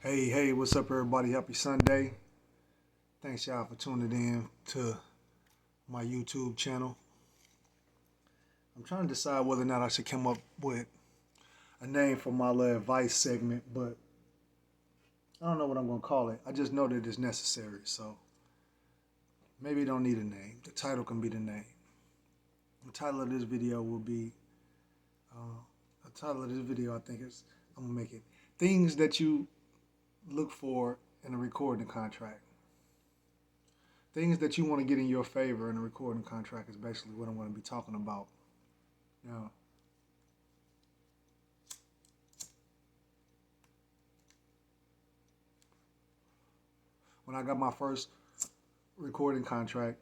Hey, what's up, everybody? Happy Sunday. Thanks, y'all, for tuning in to my YouTube channel. I'm trying to decide whether or not I should come up with a name for my little advice segment, but I don't know what I'm going to call it. I just know that it's necessary, so maybe it don't need a name. The title can be the name. The title of this video will be, I think I'm going to make it Things That You Look For in a Recording Contract. Things that you want to get in your favor in a recording contract is basically what I'm going to be talking about. Now, when I got my first recording contract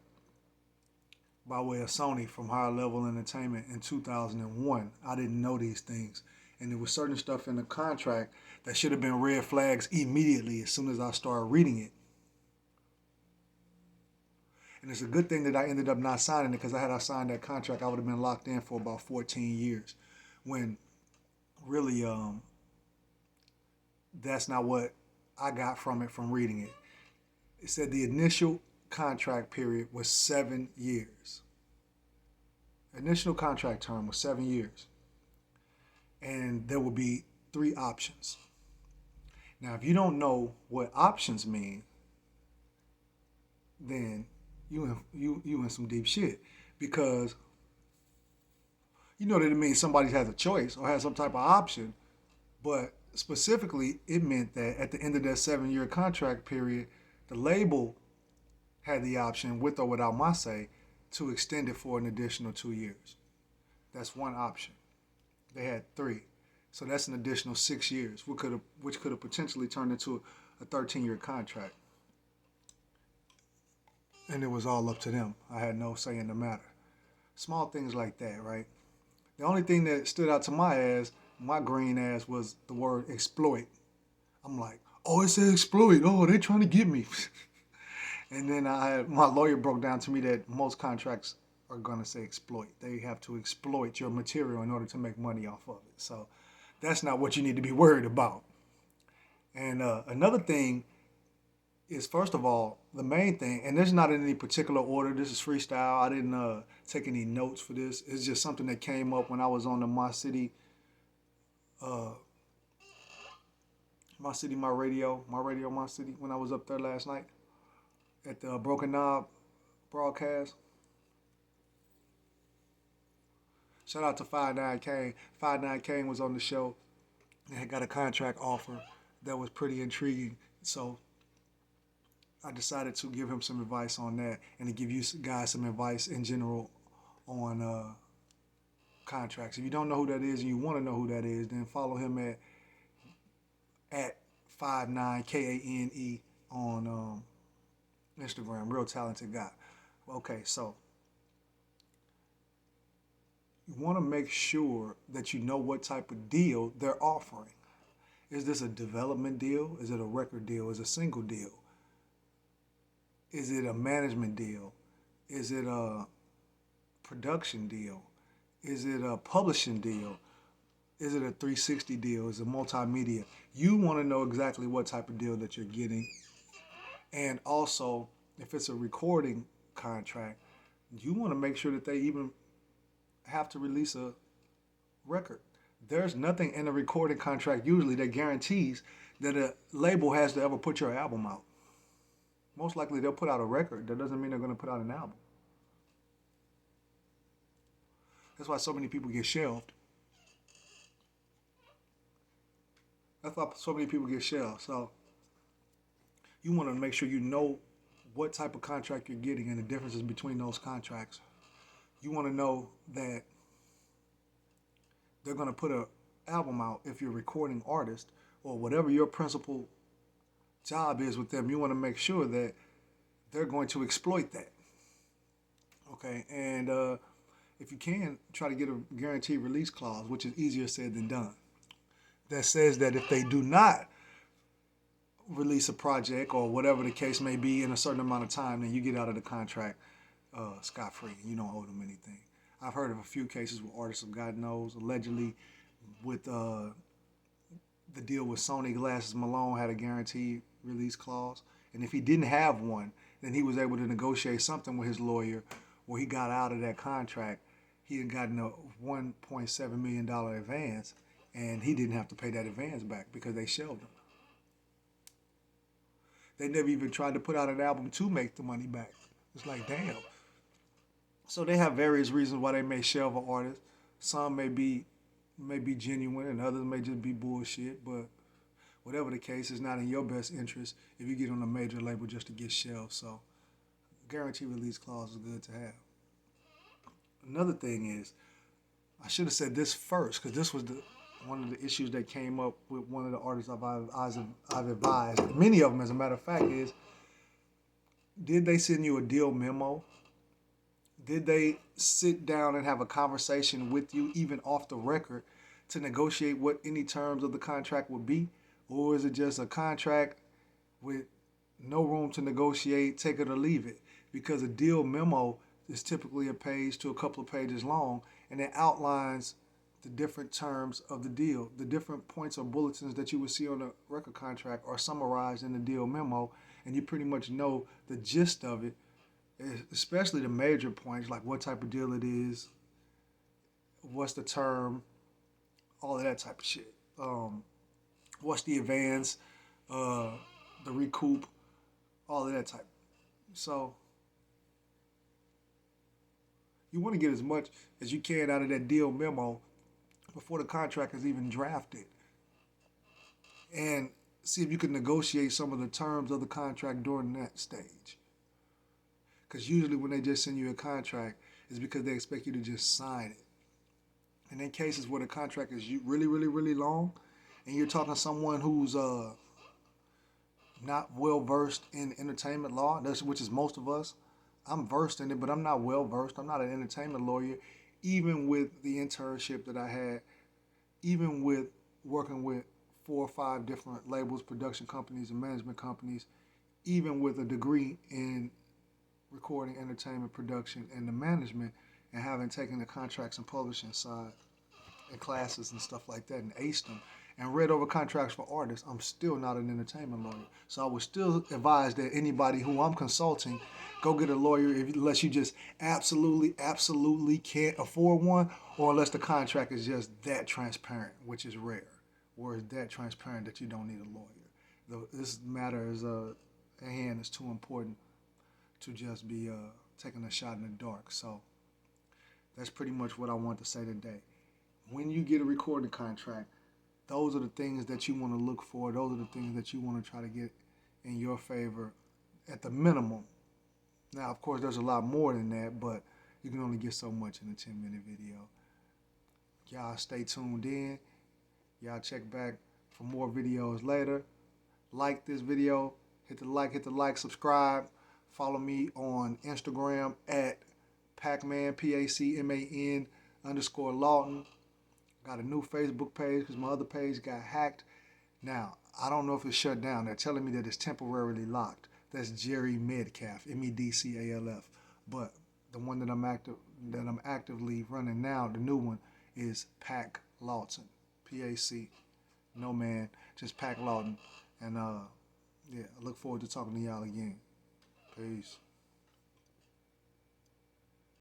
by way of Sony from Higher Level Entertainment in 2001, I didn't know these things. And there was certain stuff in the contract that should have been red flags immediately as soon as I started reading it. And it's a good thing that I ended up not signing it, because had I signed that contract, I would have been locked in for about 14 years. When really, that's not what I got from it from reading it. It said the initial contract period was 7 years. Initial contract term was 7 years. And there will be 3 options. Now, if you don't know what options mean, then you in some deep shit, because you know that it means somebody has a choice or has some type of option, but specifically it meant that at the end of that 7-year contract period, the label had the option, with or without my say, to extend it for an additional 2 years. That's one option. They had 3. So that's an additional 6 years, which could have potentially turned into a 13-year contract. And it was all up to them. I had no say in the matter. Small things like that, right? The only thing that stood out to my green ass, was the word exploit. I'm like, oh, it says exploit. Oh, they trying to get me. And then my lawyer broke down to me that most contracts are going to say exploit. They have to exploit your material in order to make money off of it. So that's not what you need to be worried about. And another thing is, first of all, the main thing, and this is not in any particular order. This is freestyle. I didn't take any notes for this. It's just something that came up when I was on the My City, My City, My Radio, My City, when I was up there last night at the Broken Knob broadcast. Shout out to 59 Kane. 59 Kane was on the show and had got a contract offer that was pretty intriguing. So I decided to give him some advice on that, and to give you guys some advice in general on contracts. If you don't know who that is and you want to know who that is, then follow him at 59KANE on Instagram. Real talented guy. Okay, so you want to make sure that you know what type of deal they're offering. Is this a development deal? Is it a record deal? Is it a single deal? Is it a management deal? Is it a production deal? Is it a publishing deal? Is it a 360 deal? Is it multimedia? You want to know exactly what type of deal that you're getting. And also, if it's a recording contract, you want to make sure that they even have to release a record. There's nothing in a recording contract usually that guarantees that a label has to ever put your album out. Most likely they'll put out a record. That doesn't mean they're going to put out an album. That's why so many people get shelved. So you want to make sure you know what type of contract you're getting and the differences between those contracts. You want to know that they're going to put an album out if you're a recording artist, or whatever your principal job is with them. You want to make sure that they're going to exploit that. Okay, and if you can, try to get a guaranteed release clause, which is easier said than done. That says that if they do not release a project or whatever the case may be in a certain amount of time, then you get out of the contract scot-free. You don't owe them anything. I've heard of a few cases where artists have gotten those, allegedly with the deal with Sony Glasses Malone had a guaranteed release clause. And if he didn't have one, then he was able to negotiate something with his lawyer where he got out of that contract. He had gotten a $1.7 million advance, and he didn't have to pay that advance back because they shelved him. They never even tried to put out an album to make the money back. It's like, damn. So they have various reasons why they may shelve an artist. Some may be genuine, and others may just be bullshit. But whatever the case, it's not in your best interest if you get on a major label just to get shelved. So, guarantee release clause is good to have. Another thing is, I should have said this first because this was one of the issues that came up with one of the artists I've advised. Many of them, as a matter of fact, is did they send you a deal memo? Did they sit down and have a conversation with you, even off the record, to negotiate what any terms of the contract would be? Or is it just a contract with no room to negotiate, take it or leave it? Because a deal memo is typically a page to a couple of pages long, and it outlines the different terms of the deal. The different points or bulletins that you would see on a record contract are summarized in the deal memo, and you pretty much know the gist of it, especially the major points, like what type of deal it is, what's the term, all of that type of shit. What's the advance, the recoup, all of that type. So you want to get as much as you can out of that deal memo before the contract is even drafted, and see if you can negotiate some of the terms of the contract during that stage. Because usually when they just send you a contract, it's because they expect you to just sign it. And in cases where the contract is really, really, really long, and you're talking to someone who's not well versed in entertainment law, which is most of us. I'm versed in it, but I'm not well versed. I'm not an entertainment lawyer. Even with the internship that I had, even with working with 4 or 5 different labels, production companies, and management companies, even with a degree in recording, entertainment, production, and the management, and having taken the contracts and publishing side and classes and stuff like that and aced them and read over contracts for artists, I'm still not an entertainment lawyer. So I would still advise that anybody who I'm consulting, go get a lawyer unless you just absolutely can't afford one, or unless the contract is just that transparent, which is rare, or is that transparent that you don't need a lawyer. This matter is at hand is too important to just be taking a shot in the dark. So that's pretty much what I want to say today. When you get a recording contract, those are the things that you want to look for. Those are the things that you want to try to get in your favor at the minimum. Now, of course, there's a lot more than that, but you can only get so much in a 10-minute video. Y'all stay tuned in. Y'all check back for more videos later. Like this video. Hit the like, subscribe. Follow me on Instagram at PAC-MAN, PACMAN _Lawton. Got a new Facebook page because my other page got hacked. Now, I don't know if it's shut down. They're telling me that it's temporarily locked. That's Jerry Medcalf, MEDCALF. But the one that I'm actively running now, the new one, is PAC Lawton. PAC. No man, just PAC Lawton. And yeah, I look forward to talking to y'all again. Peace.